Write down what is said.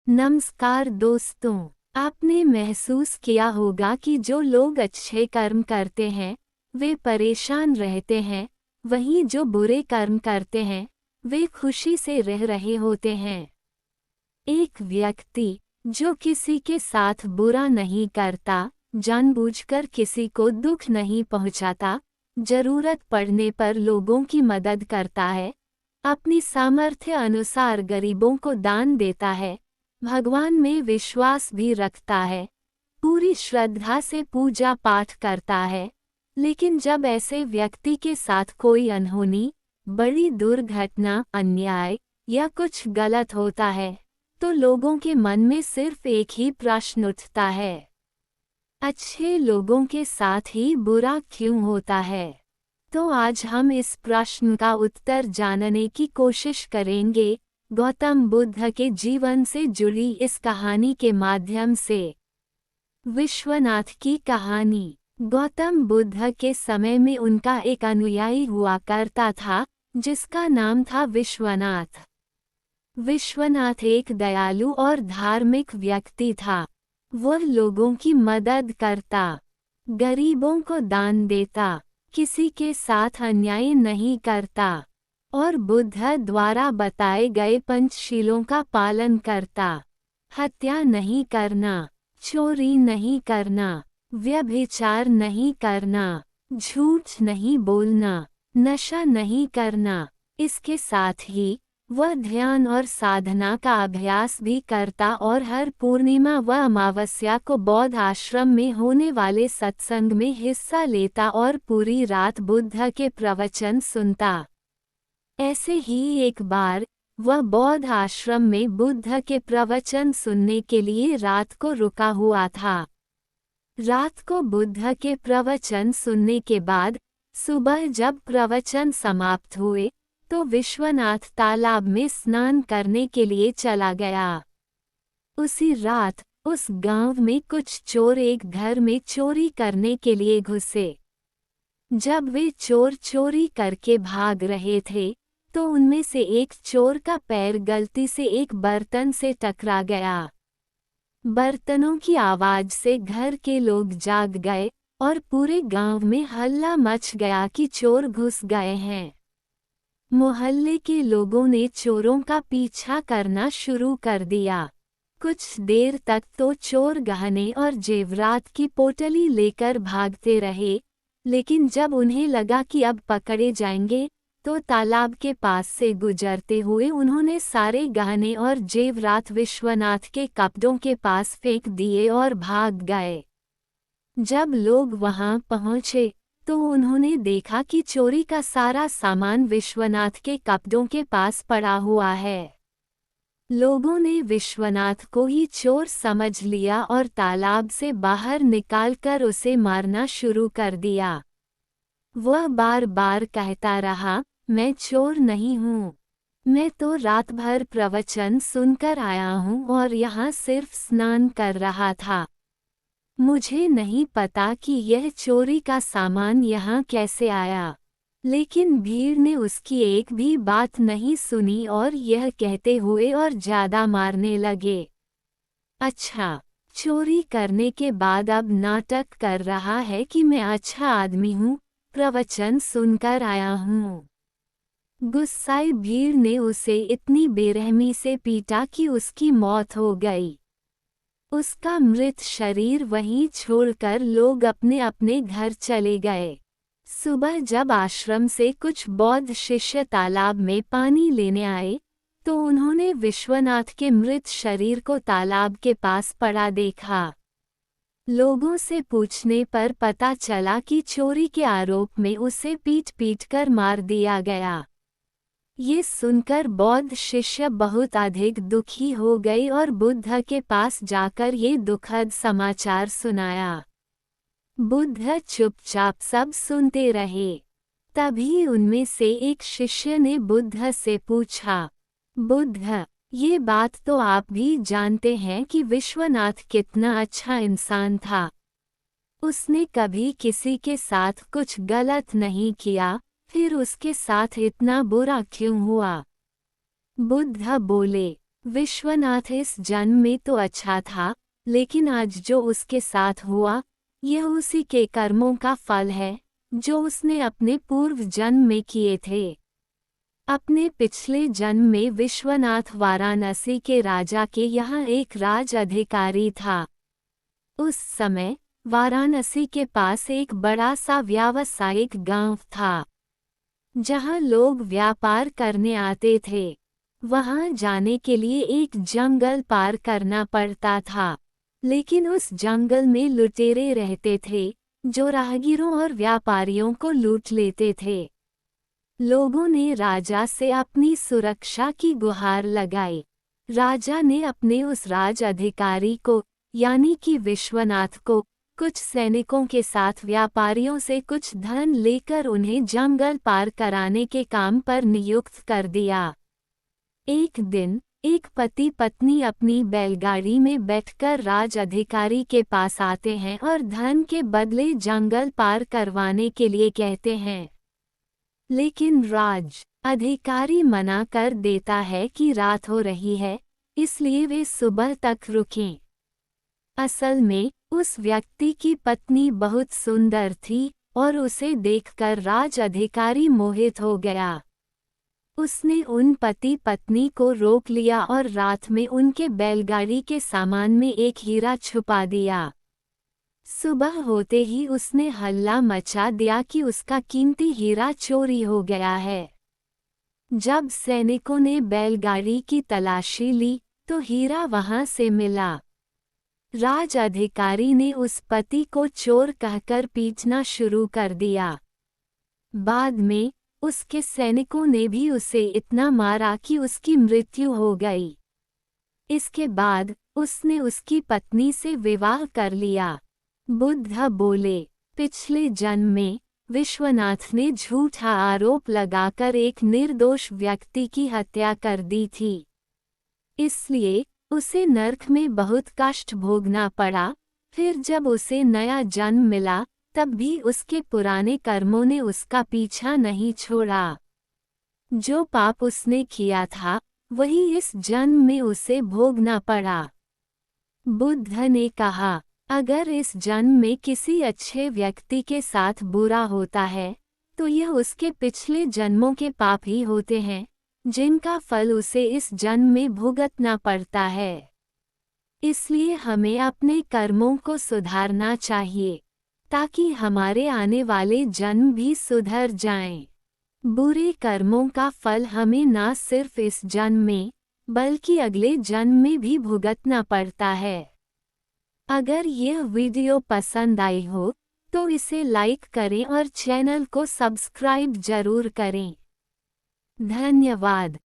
नमस्कार दोस्तों, आपने महसूस किया होगा कि जो लोग अच्छे कर्म करते हैं वे परेशान रहते हैं, वहीं जो बुरे कर्म करते हैं वे खुशी से रह रहे होते हैं। एक व्यक्ति जो किसी के साथ बुरा नहीं करता, जानबूझकर किसी को दुख नहीं पहुंचाता, जरूरत पड़ने पर लोगों की मदद करता है, अपनी सामर्थ्य अनुसार गरीबों को दान देता है, भगवान में विश्वास भी रखता है, पूरी श्रद्धा से पूजा पाठ करता है, लेकिन जब ऐसे व्यक्ति के साथ कोई अनहोनी, बड़ी दुर्घटना, अन्याय या कुछ गलत होता है तो लोगों के मन में सिर्फ एक ही प्रश्न उठता है, अच्छे लोगों के साथ ही बुरा क्यों होता है। तो आज हम इस प्रश्न का उत्तर जानने की कोशिश करेंगे गौतम बुद्ध के जीवन से जुड़ी इस कहानी के माध्यम से। विश्वनाथ की कहानी। गौतम बुद्ध के समय में उनका एक अनुयायी हुआ करता था जिसका नाम था विश्वनाथ। विश्वनाथ एक दयालु और धार्मिक व्यक्ति था। वह लोगों की मदद करता, गरीबों को दान देता, किसी के साथ अन्याय नहीं करता और बुद्ध द्वारा बताए गए पंचशीलों का पालन करता। हत्या नहीं करना, चोरी नहीं करना, व्यभिचार नहीं करना, झूठ नहीं बोलना, नशा नहीं करना। इसके साथ ही वह ध्यान और साधना का अभ्यास भी करता और हर पूर्णिमा व अमावस्या को बौद्ध आश्रम में होने वाले सत्संग में हिस्सा लेता और पूरी रात बुद्ध के प्रवचन सुनता। ऐसे ही एक बार वह बौद्ध आश्रम में बुद्ध के प्रवचन सुनने के लिए रात को रुका हुआ था। रात को बुद्ध के प्रवचन सुनने के बाद सुबह जब प्रवचन समाप्त हुए तो विश्वनाथ तालाब में स्नान करने के लिए चला गया। उसी रात उस गांव में कुछ चोर एक घर में चोरी करने के लिए घुसे। जब वे चोर चोरी करके भाग रहे थे तो उनमें से एक चोर का पैर गलती से एक बर्तन से टकरा गया। बर्तनों की आवाज से घर के लोग जाग गए और पूरे गांव में हल्ला मच गया कि चोर घुस गए हैं। मोहल्ले के लोगों ने चोरों का पीछा करना शुरू कर दिया। कुछ देर तक तो चोर गहने और जेवरात की पोटली लेकर भागते रहे, लेकिन जब उन्हें लगा कि अब पकड़े जाएंगे तो तालाब के पास से गुजरते हुए उन्होंने सारे गहने और जेवरात विश्वनाथ के कपड़ों के पास फेंक दिए और भाग गए। जब लोग वहां पहुंचे तो उन्होंने देखा कि चोरी का सारा सामान विश्वनाथ के कपड़ों के पास पड़ा हुआ है। लोगों ने विश्वनाथ को ही चोर समझ लिया और तालाब से बाहर निकालकर उसे मारना शुरू कर दिया। वह बार बार कहता रहा, मैं चोर नहीं हूँ, मैं तो रात भर प्रवचन सुनकर आया हूँ और यहाँ सिर्फ स्नान कर रहा था। मुझे नहीं पता कि यह चोरी का सामान यहाँ कैसे आया। लेकिन भीड़ ने उसकी एक भी बात नहीं सुनी और यह कहते हुए और ज्यादा मारने लगे। अच्छा, चोरी करने के बाद अब नाटक कर रहा है कि मैं अच्छा आदमी हूँ, प्रवचन सुनकर आया हूँ। गुस्साई भीड़ ने उसे इतनी बेरहमी से पीटा कि उसकी मौत हो गई। उसका मृत शरीर वहीं छोड़कर लोग अपने अपने घर चले गए। सुबह जब आश्रम से कुछ बौद्ध शिष्य तालाब में पानी लेने आए तो उन्होंने विश्वनाथ के मृत शरीर को तालाब के पास पड़ा देखा। लोगों से पूछने पर पता चला कि चोरी के आरोप में उसे पीट पीट कर मार दिया गया। ये सुनकर बौद्ध शिष्य बहुत अधिक दुखी हो गए और बुद्ध के पास जाकर ये दुखद समाचार सुनाया। बुद्ध चुपचाप सब सुनते रहे। तभी उनमें से एक शिष्य ने बुद्ध से पूछा, बुद्ध, ये बात तो आप भी जानते हैं कि विश्वनाथ कितना अच्छा इंसान था। उसने कभी किसी के साथ कुछ गलत नहीं किया, फिर उसके साथ इतना बुरा क्यों हुआ? बुद्ध बोले, विश्वनाथ इस जन्म में तो अच्छा था, लेकिन आज जो उसके साथ हुआ, यह उसी के कर्मों का फल है, जो उसने अपने पूर्व जन्म में किए थे। अपने पिछले जन्म में विश्वनाथ वाराणसी के राजा के यहाँ एक राज अधिकारी था। उस समय वाराणसी के पास एक बड़ा सा व्यावसायिक गांव था, जहां लोग व्यापार करने आते थे। वहां जाने के लिए एक जंगल पार करना पड़ता था, लेकिन उस जंगल में लुटेरे रहते थे, जो राहगीरों और व्यापारियों को लूट लेते थे। लोगों ने राजा से अपनी सुरक्षा की गुहार लगाई। राजा ने अपने उस राज अधिकारी को, यानी कि विश्वनाथ को, कुछ सैनिकों के साथ व्यापारियों से कुछ धन लेकर उन्हें जंगल पार कराने के काम पर नियुक्त कर दिया। एक दिन एक पति पत्नी अपनी बैलगाड़ी में बैठकर राज अधिकारी के पास आते हैं और धन के बदले जंगल पार करवाने के लिए कहते हैं। लेकिन राज अधिकारी मना कर देता है कि रात हो रही है, इसलिए वे सुबह तक रुकें। असल में उस व्यक्ति की पत्नी बहुत सुंदर थी और उसे देखकर राज अधिकारी मोहित हो गया। उसने उन पति पत्नी को रोक लिया और रात में उनके बैलगाड़ी के सामान में एक हीरा छुपा दिया। सुबह होते ही उसने हल्ला मचा दिया कि उसका कीमती हीरा चोरी हो गया है। जब सैनिकों ने बैलगाड़ी की तलाशी ली तो हीरा वहां से मिला। राज अधिकारी ने उस पति को चोर कहकर पीटना शुरू कर दिया। बाद में उसके सैनिकों ने भी उसे इतना मारा कि उसकी मृत्यु हो गई। इसके बाद उसने उसकी पत्नी से विवाह कर लिया। बुद्ध बोले, पिछले जन्म में विश्वनाथ ने झूठा आरोप लगाकर एक निर्दोष व्यक्ति की हत्या कर दी थी, इसलिए उसे नरक में बहुत कष्ट भोगना पड़ा। फिर जब उसे नया जन्म मिला, तब भी उसके पुराने कर्मों ने उसका पीछा नहीं छोड़ा। जो पाप उसने किया था, वही इस जन्म में उसे भोगना पड़ा। बुद्ध ने कहा, अगर इस जन्म में किसी अच्छे व्यक्ति के साथ बुरा होता है, तो यह उसके पिछले जन्मों के पाप ही होते हैं, जिनका फल उसे इस जन्म में भुगतना पड़ता है। इसलिए हमें अपने कर्मों को सुधारना चाहिए, ताकि हमारे आने वाले जन्म भी सुधर जाएं। बुरे कर्मों का फल हमें न सिर्फ इस जन्म में, बल्कि अगले जन्म में भी भुगतना पड़ता है। अगर यह वीडियो पसंद आई हो, तो इसे लाइक करें और चैनल को सब्सक्राइब जरूर करें। धन्यवाद।